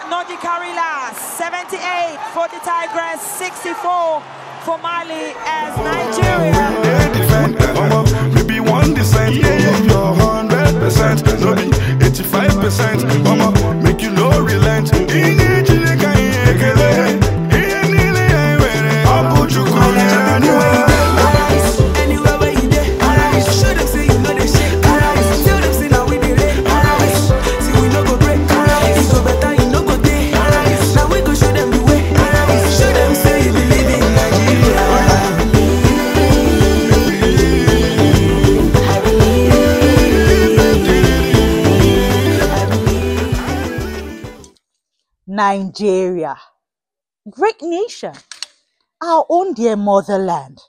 Nigeria, 78 for the Tigress, 64 for Mali as Nigeria. Maybe 1%, you're 100%, no be 85%, mama, make you no relent. Nigeria, great nation, our own dear motherland.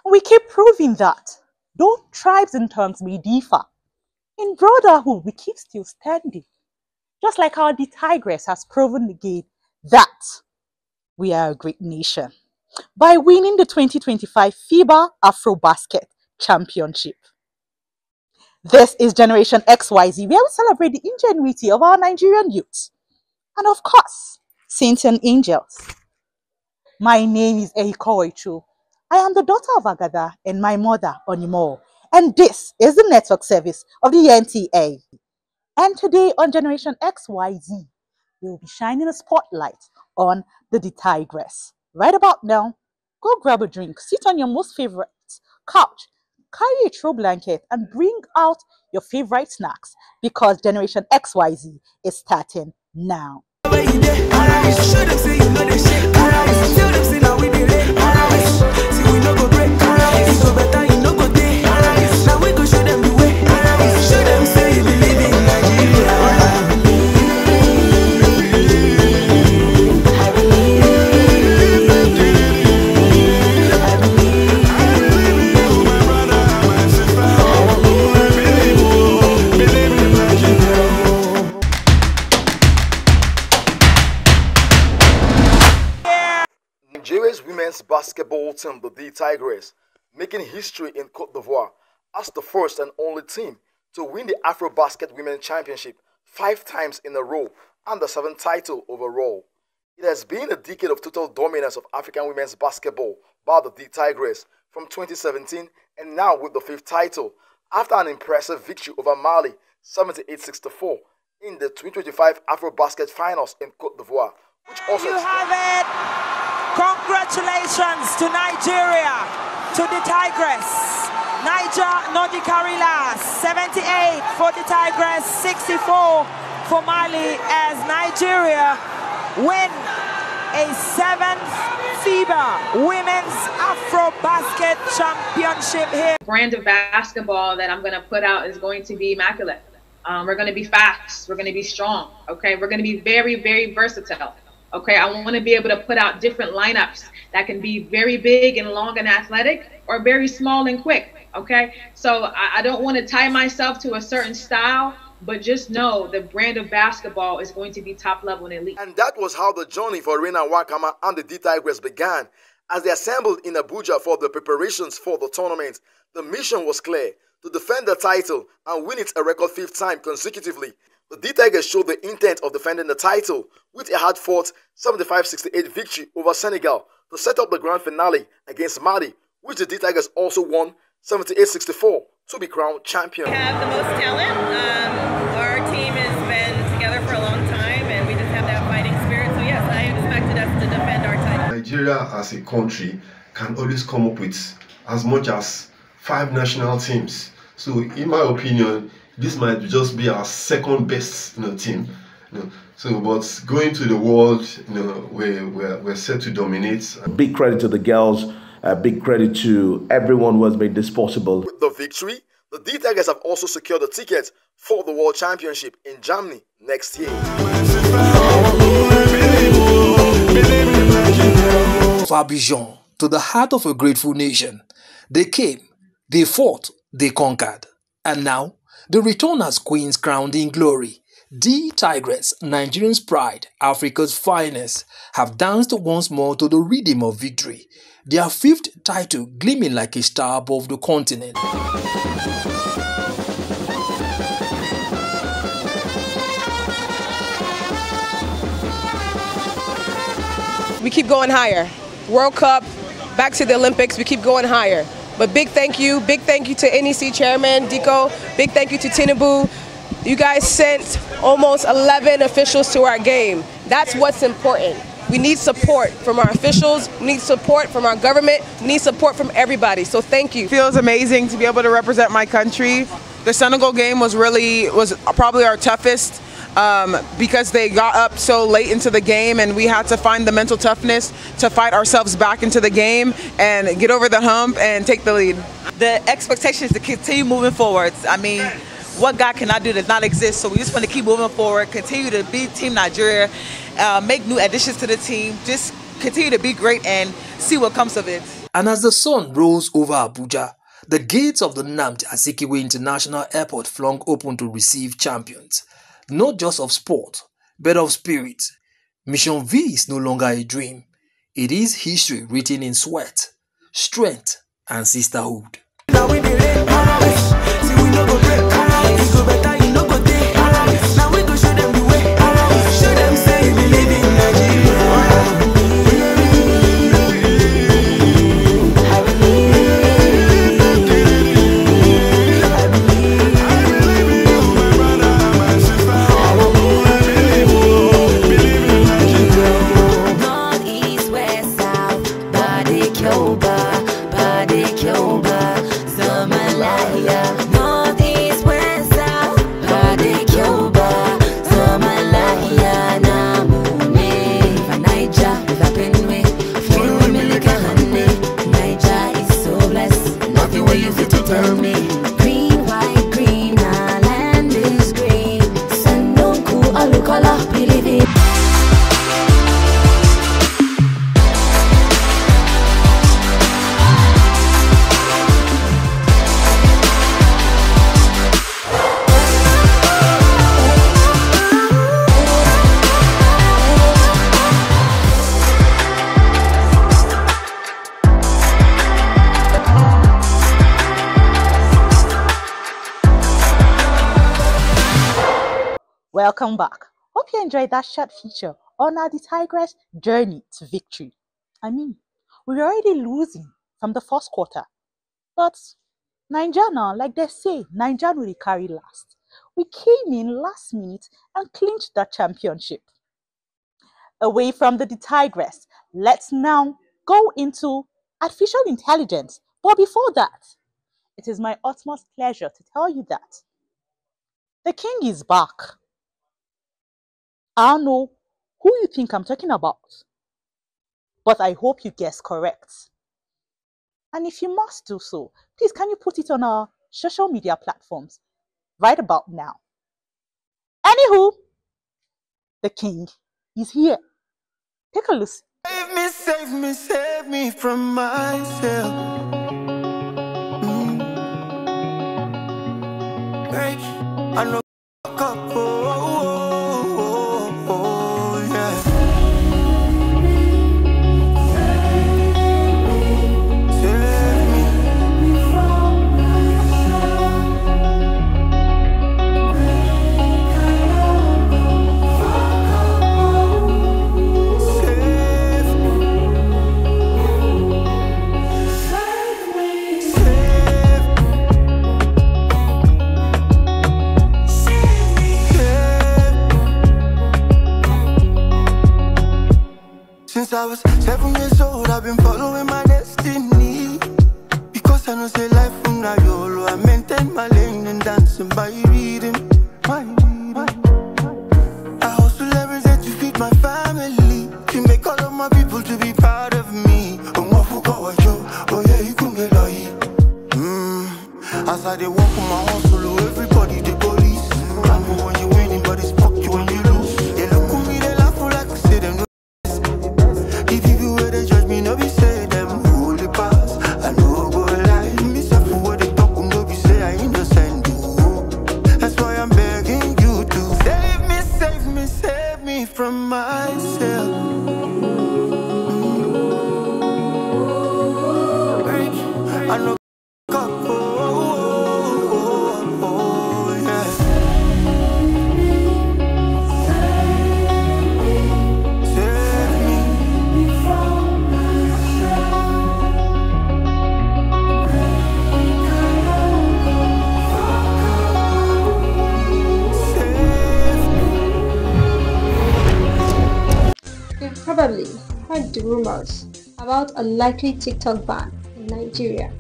We keep proving that, though tribes and tongues may differ, in brotherhood we keep still standing. Just like our the Tigress has proven again that we are a great nation by winning the 2025 FIBA Afrobasket Championship. This is Generation XYZ, where we celebrate the ingenuity of our Nigerian youths. And of course, saints and angels. My name is Ehiko Oichu. I am the daughter of Agada and my mother, Onimo. And this is the network service of the NTA. And today on Generation XYZ, we will be shining a spotlight on the Tigress. Right about now, go grab a drink, sit on your most favorite couch, carry a throw blanket, and bring out your favorite snacks because Generation XYZ is starting now. Nigeria's women's basketball team, the Tigress, making history in Côte d'Ivoire as the first and only team to win the Afrobasket Women's Championship 5 times in a row and the 7th title overall. It has been a decade of total dominance of African women's basketball by the Tigress from 2017 and now with the 5th title after an impressive victory over Mali 78-64 in the 2025 Afrobasket Finals in Côte d'Ivoire, which also you have it. Congratulations to Nigeria, to the Tigress. Nigeria, 78 for the Tigress, 64 for Mali as Nigeria win a 7th FIBA Women's Afrobasket Championship here. The brand of basketball that I'm going to put out is going to be immaculate. We're going to be fast. We're going to be strong. Okay, we're going to be very, very versatile. Okay, I want to be able to put out different lineups that can be very big and long and athletic or very small and quick. Okay, so I don't want to tie myself to a certain style, but just know the brand of basketball is going to be top level and elite. And that was how the journey for Reina Wakama and the Tigress began. As they assembled in Abuja for the preparations for the tournament, the mission was clear: to defend the title and win it a record 5th time consecutively. The Tigress showed the intent of defending the title with a hard-fought 75-68 victory over Senegal to set up the grand finale against Mali, which the Tigress also won 78-64 to be crowned champion. We have the most talent. Our team has been together for a long time and we just have that fighting spirit. So yes, I expected us to defend our title. Nigeria as a country can always come up with as much as 5 national teams. So in my opinion, this might just be our 2nd best team. So, but going to the world, we're set to dominate. Big credit to the girls. Big credit to everyone who has made this possible. With the victory, the Tigress have also secured the ticket for the World Championship in Germany next year. Abuja, to the heart of a grateful nation. They came, they fought, they conquered. And now, the return as queens crowned in glory. The Tigress, Nigerian's pride, Africa's finest, have danced once more to the rhythm of victory. Their 5th title gleaming like a star above the continent. we keep going higher. World Cup, back to the Olympics, we keep going higher. But big thank you to NEC Chairman Diko, big thank you to Tinubu. You guys sent almost 11 officials to our game. That's what's important. We need support from our officials, we need support from our government, we need support from everybody, so thank you. It feels amazing to be able to represent my country. The Senegal game was probably our toughest because they got up so late into the game and we had to find the mental toughness to fight ourselves back into the game and get over the hump and take the lead. The expectation is to continue moving forward. I mean, what God cannot do does not exist, so we just want to keep moving forward, continue to be Team Nigeria, make new additions to the team, just continue to be great and see what comes of it. And as the sun rose over Abuja, the gates of the Nnamdi Azikiwe International Airport flung open to receive champions, not just of sport, but of spirit. Mission V is no longer a dream. It is history written in sweat, strength, and sisterhood. Welcome back. Hope you enjoyed that short feature on our Tigeress journey to victory. I mean, we were already losing from the first quarter. But Nigeria, like they say, Nigeria will carry last. We came in last minute and clinched that championship. Away from the Tigeress, let's now go into artificial intelligence. But before that, it is my utmost pleasure to tell you that the king is back. I don't know who you think I'm talking about, but I hope you guess correct. And if you must do so, please can you put it on our social media platforms right about now. Anywho, the king is here. Take a listen. Save me from myself. Hey, I know I was 7 years old, I've been following my destiny. Because I know say life from now YOLO, I maintain my lane and dancing by reading. I hustle every day to feed my family, to make all of my people to be proud of me. Oh yeah, you can get as I they walk on my hustle, everybody the police. I know when you're winning, but it's fuck you when you lose. They look at me, they laugh like I say them. No be say them hold the pass. I know go lie. Me say for what they talk, no be say I innocent. That's why I'm begging you to save me from myself. I know. probably heard the rumors about a likely TikTok ban in Nigeria.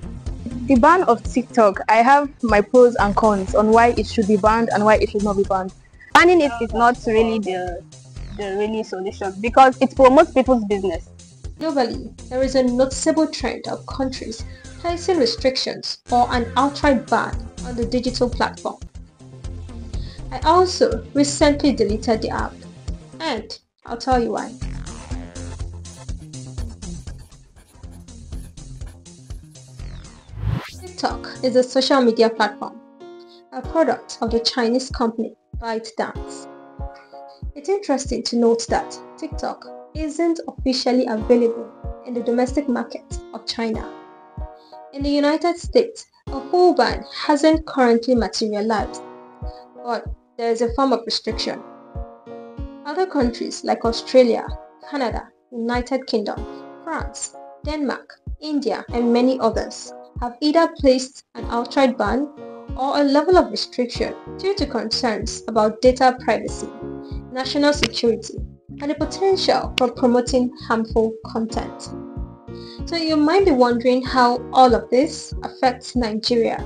The ban of TikTok, I have my pros and cons on why it should be banned and why it should not be banned. Banning it is not really the really solution because it promotes people's business. Globally, there is a noticeable trend of countries placing restrictions or an outright ban on the digital platform. I also recently deleted the app, and I'll tell you why. TikTok is a social media platform, a product of the Chinese company ByteDance. It's interesting to note that TikTok isn't officially available in the domestic market of China. In the United States, a full ban hasn't currently materialized, but there is a form of restriction. Other countries like Australia, Canada, United Kingdom, France, Denmark, India, and many others have either placed an outright ban or a level of restriction due to concerns about data privacy, national security, and the potential for promoting harmful content. So you might be wondering how all of this affects Nigeria.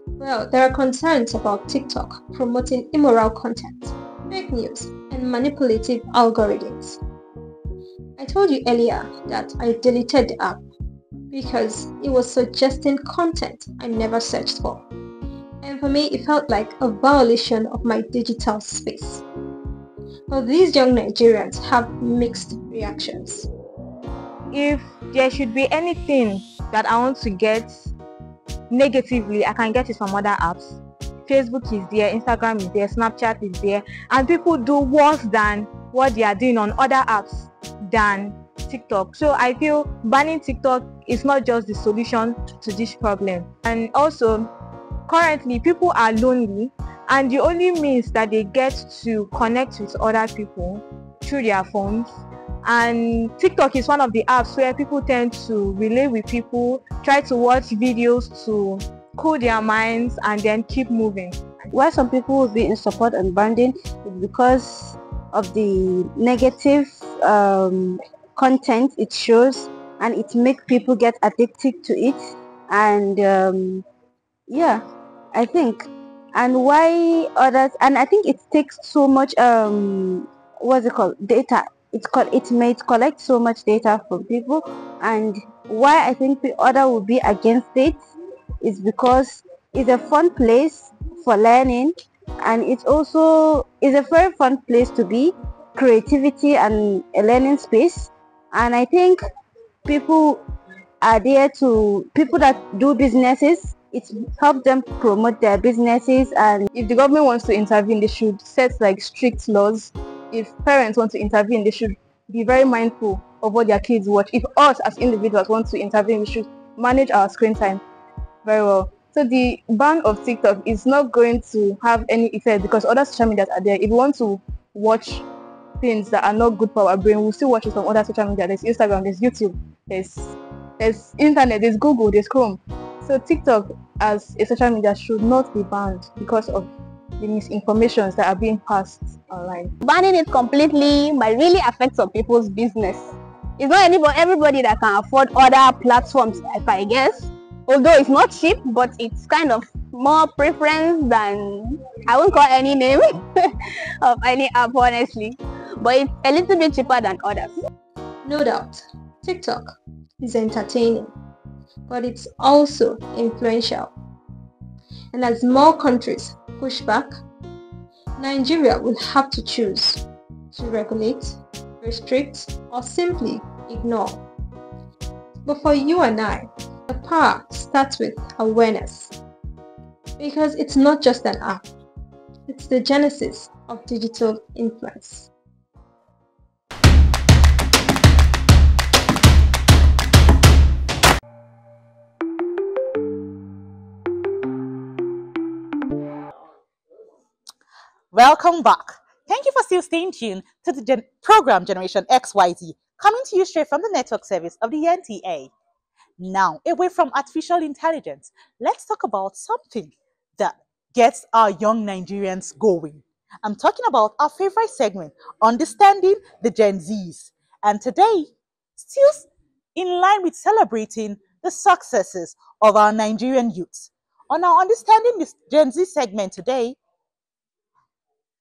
Well, there are concerns about TikTok promoting immoral content, fake news, and manipulative algorithms. I told you earlier that I deleted the app because it was suggesting content I never searched for. And for me, it felt like a violation of my digital space. But these young Nigerians have mixed reactions. If there should be anything that I want to get negatively, I can get it from other apps. Facebook is there, Instagram is there, Snapchat is there, and people do worse than what they are doing on other apps than TikTok. So I feel banning TikTok is not just the solution to this problem. And also, currently people are lonely, and the only means that they get to connect with other people through their phones. And TikTok is one of the apps where people tend to relate with people, try to watch videos to cool their minds, and then keep moving. Why some people will be in support and banning is because of the negative content it shows, and it makes people get addicted to it. And yeah, I think. And why others, and I think it takes so much what's it called, data. It may collect so much data from people, and why I think the other will be against it is because it's a fun place for learning, and it's also is a very fun place to be, creativity and a learning space. And I think people are there to, people that do businesses, it helps them promote their businesses. And if the government wants to intervene, they should set like strict laws. If parents want to intervene, they should be very mindful of what their kids watch. If us as individuals want to intervene, we should manage our screen time very well. So the ban of TikTok is not going to have any effect because other social media are there. If you want to watch things that are not good for our brain, we'll still watch it from other social media. There's Instagram, there's YouTube, there's internet, there's Google, there's Chrome. So TikTok as a social media should not be banned because of the misinformations that are being passed online. Banning it completely might really affect some people's business. It's not everybody that can afford other platforms, I guess. Although it's not cheap, but it's kind of more preference than, I won't call any name of any app honestly, but it's a little bit cheaper than others. No doubt, TikTok is entertaining, but it's also influential. And as more countries push back, Nigeria will have to choose to regulate, restrict, or simply ignore. But for you and I, the power starts with awareness. Because it's not just an app, it's the genesis of digital influence. Welcome back. Thank you for still staying tuned to the program Generation XYZ, coming to you straight from the network service of the NTA. Now, away from artificial intelligence, let's talk about something that gets our young Nigerians going. I'm talking about our favorite segment, Understanding the Gen Zs. And today, still in line with celebrating the successes of our Nigerian youths. On our Understanding the Gen Z segment today,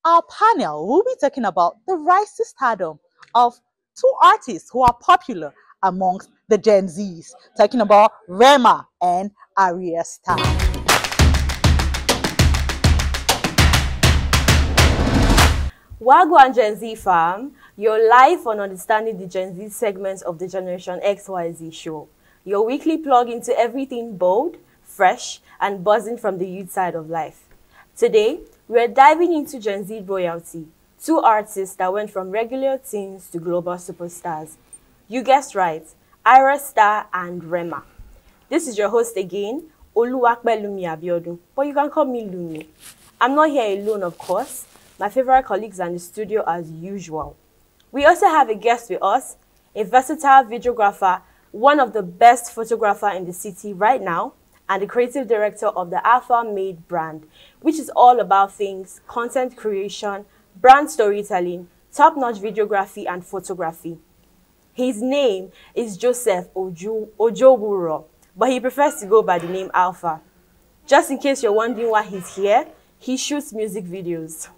our panel will be talking about the rise to stardom of two artists who are popular amongst the Gen Zs, talking about Rema and Arya Star. Wagwan Gen Z fam, you're live on Understanding the Gen Z segments of the Generation XYZ show. Your weekly plug into everything bold, fresh, and buzzing from the youth side of life. Today, we're diving into Gen Z royalty, two artists that went from regular teens to global superstars. You guessed right, Arya Star and Rema. This is your host again, Oluwakbelumi Abiodun, but you can call me Lumi. I'm not here alone, of course. My favorite colleagues are in the studio as usual. We also have a guest with us, a versatile videographer, one of the best photographers in the city right now, and the creative director of the Alpha Made brand, which is all about things, content creation, brand storytelling, top-notch videography and photography. His name is Joseph Ojoburo, but he prefers to go by the name Alpha. Just in case you're wondering why he's here, he shoots music videos.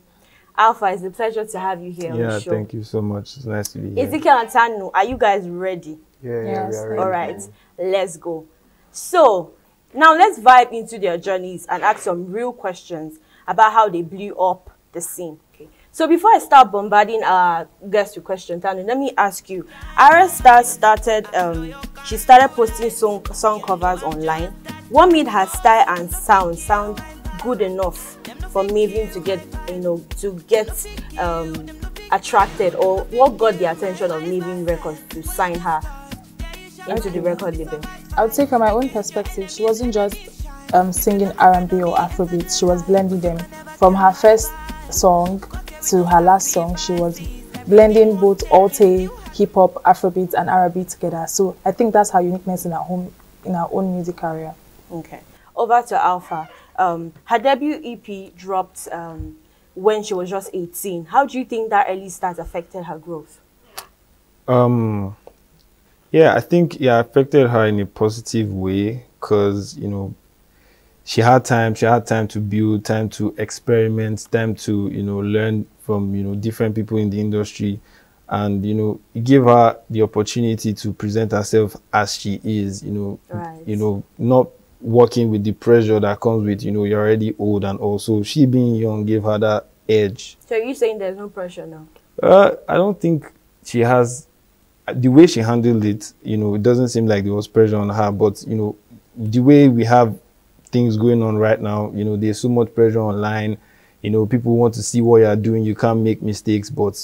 Alpha, it's a pleasure to have you here on the show. Yeah, thank you so much. It's nice to be here. Ezekiel and Tanu, are you guys ready? Yeah, we are ready. All right, let's go. So, now let's vibe into their journeys and ask some real questions about how they blew up the scene. Okay. So before I start bombarding our guests with questions, Tanu, let me ask you. Arya Star started posting song covers online. What made her style and sound good enough for Maven to get attracted, or what got the attention of Maven Records to sign her into the record label? I would say from my own perspective, she wasn't just singing R&B or Afrobeat. She was blending them. From her first song to her last song, she was blending both Alte, hip-hop, Afrobeat and R&B together. So I think that's her uniqueness in her own music career. Okay. Over to Alpha. Her debut EP dropped when she was just 18. How do you think that early start affected her growth? Yeah, I think it affected her in a positive way because, she had time to build, time to experiment, time to, learn from, different people in the industry. And, it gave her the opportunity to present herself as she is, not working with the pressure that comes with, you're already old, and also she being young gave her that edge. So are you saying there's no pressure now? I don't think she has. The way she handled it, it doesn't seem like there was pressure on her, but, the way we have things going on right now, there's so much pressure online, people want to see what you're doing, you can't make mistakes, but,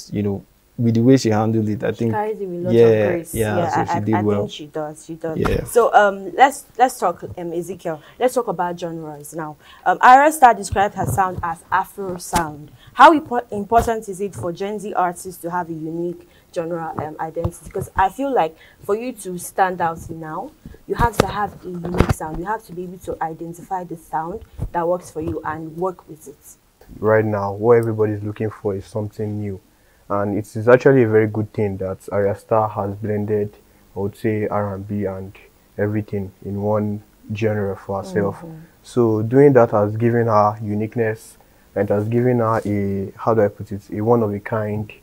with the way she handled it, I think, carries it with lots of grace. So she did well. I think she does. Yeah. So let's talk, Ezekiel. Let's talk about genres now. Arya Star described her sound as Afro sound. How important is it for Gen Z artists to have a unique genre identity? Because I feel like for you to stand out now, you have to have a unique sound. You have to be able to identify the sound that works for you and work with it. Right now, what everybody's looking for is something new. And it is actually a very good thing that Arya Star has blended, I would say, R&B and everything in one genre for herself. So doing that has given her uniqueness, and has given her a, how do I put it, a one-of-a-kind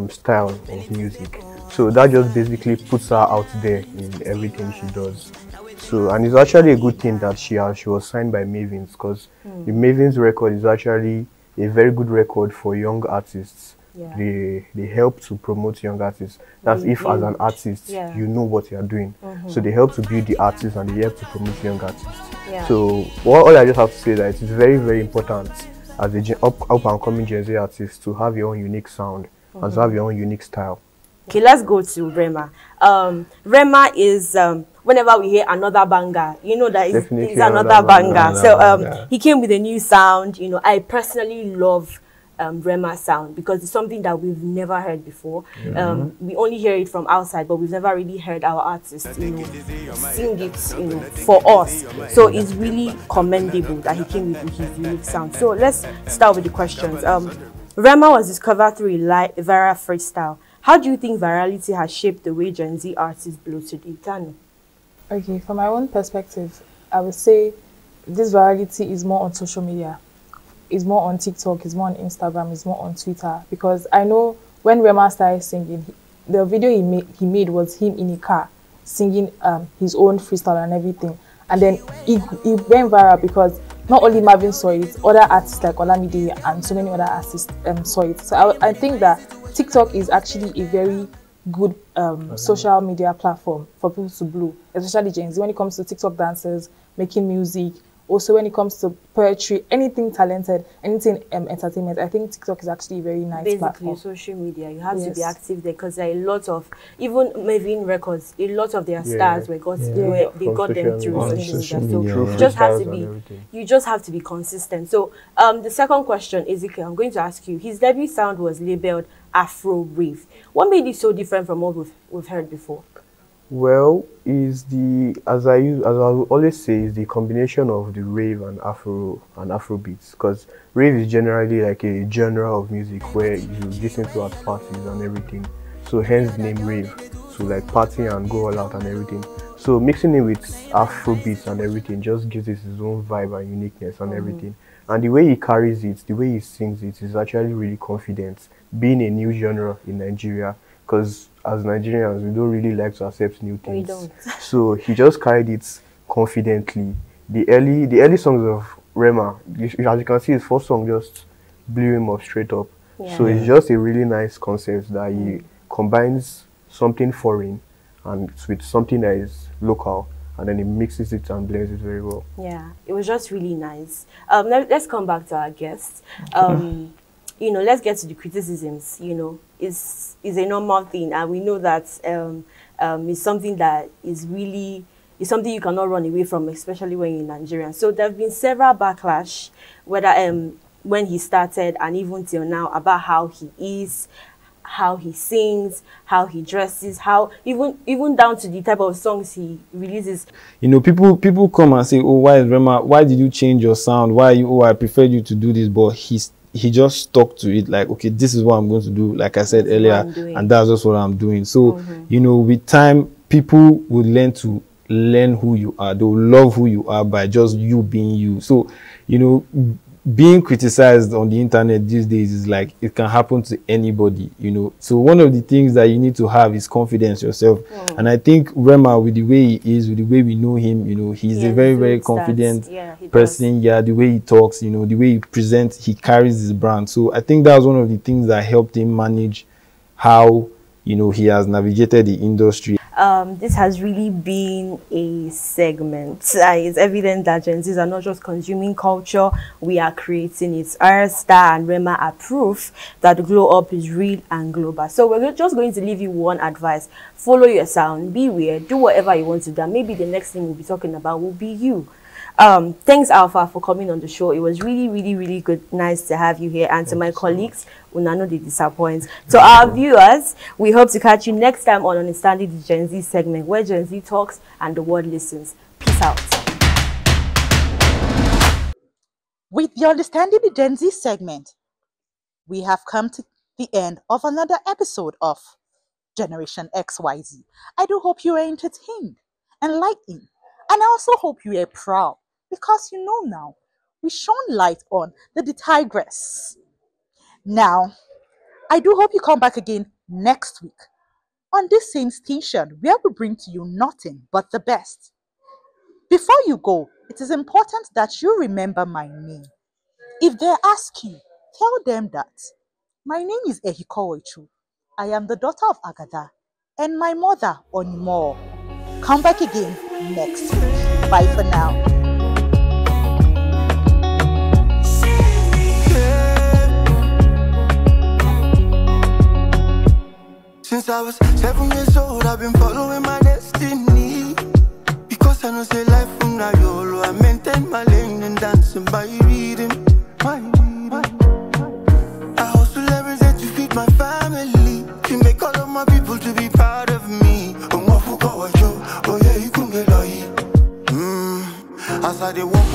style of music. So that just basically puts her out there in everything she does. So, and it's actually a good thing that she was signed by Mavens, because the Mavens record is actually a very good record for young artists. Yeah. They help to promote young artists. That's if as an artist you know what you're doing. So they help to build the artists and they help to promote young artists. So all I just have to say is that it is very, very important as a up and coming Gen Z artist to have your own unique sound and to have your own unique style. Okay, let's go to Rema. Rema is whenever we hear another banger, you know that it's another banger. So he came with a new sound. I personally love Rema sound because it's something that we've never heard before. We only hear it from outside, but we've never really heard our artists, sing it, for us. So it's really commendable that he came with his unique sound. So let's start with the questions. Rema was discovered through a viral freestyle. How do you think virality has shaped the way Gen Z artists blow today? Tanu? Okay, from my own perspective, I would say this virality is more on social media. It's more on TikTok, it's more on Instagram, it's more on Twitter. Because I know when Rema started singing, the video he made was him in a car singing his own freestyle and everything. And then it went viral because not only Marvin saw it, other artists like Olamide and so many other artists saw it. So I think that TikTok is actually a very good social media platform for people to blow, especially Gen Z when it comes to TikTok dancers, making music. Also, when it comes to poetry, anything talented, anything entertainment, I think TikTok is actually a very nice platform. Basically, social media, you have to be active there because there are a lot of, even Maven Records, a lot of their stars they got them through social media. So you just have to be consistent. So the second question, Ezekiel, I'm going to ask you. His debut sound was labeled Afro Rave. What made it so different from what we've heard before? Well, is as I always say, is the combination of the rave and Afro beats. Because rave is generally like a genre of music where you listen to at parties and everything. So hence the name rave. So like party and go all out and everything. So mixing it with Afro beats and everything just gives it his own vibe and uniqueness and everything. And the way he carries it, the way he sings it is actually really confident. Being a new genre in Nigeria, because as Nigerians, we don't really like to accept new things. We don't. So he just carried it confidently. The early songs of Rema, as you can see, his first song just blew him up straight up. Yeah. So it's just a really nice concept that he combines something foreign and with something that is local, and then he mixes it and blends it very well. Yeah, it was just really nice. Let's come back to our guests. You know, let's get to the criticisms. You know, is a normal thing, and we know that it's something that is something you cannot run away from, especially when you're Nigerian. So there have been several backlash, whether when he started and even till now, about how he is, how he sings, how he dresses, how even down to the type of songs he releases. You know, people come and say, "Oh, why is Rema? Why did you change your sound? Why you? Oh, I preferred you to do this," but he just stuck to it, like, okay, this is what I'm going to do, like I said earlier, and that's just what I'm doing. So, you know, with time, people will learn who you are. They'll love who you are by just you being you. So, you know, being criticized on the internet these days is like, it can happen to anybody, you know. So one of the things that you need to have is confidence yourself. And I think Rema, with the way he is, with the way we know him, you know, he's a very, very confident person. Yeah, the way he talks, you know, the way he presents, he carries his brand. So I think that was one of the things that helped him manage how, you know, he has navigated the industry. This has really been a segment. It's evident that Gen Zs are not just consuming culture, we are creating it. Our Star and Rema are proof that the glow up is real and global. So we're just going to leave you one advice. Follow your sound, be weird, do whatever you want to do. Maybe the next thing we'll be talking about will be you. Thanks, Alpha, for coming on the show. It was really, really, really good. Nice to have you here. And to my colleagues, Unano they disappoint. To our viewers, we hope to catch you next time on Understanding the Gen Z segment, where Gen Z talks and the world listens. Peace out. With the Understanding the Gen Z segment, we have come to the end of another episode of Generation XYZ. I do hope you are entertained, enlightened, and I also hope you are proud, because you know now, we shone light on the Tigeress. Now, I do hope you come back again next week on this same station, where we bring to you nothing but the best. Before you go, it is important that you remember my name. If they ask you, tell them that my name is Ehikowechu. I am the daughter of Agada, and my mother, Onimo. Come back again next week. Bye for now. Since I was 7 years old, I've been following my destiny. Because I know say life from now YOLO, I maintain my lane and dancing by rhythm. I hustle every day to feed my family, to make all of my people to be proud of me. Oh yeah, you can get as I walk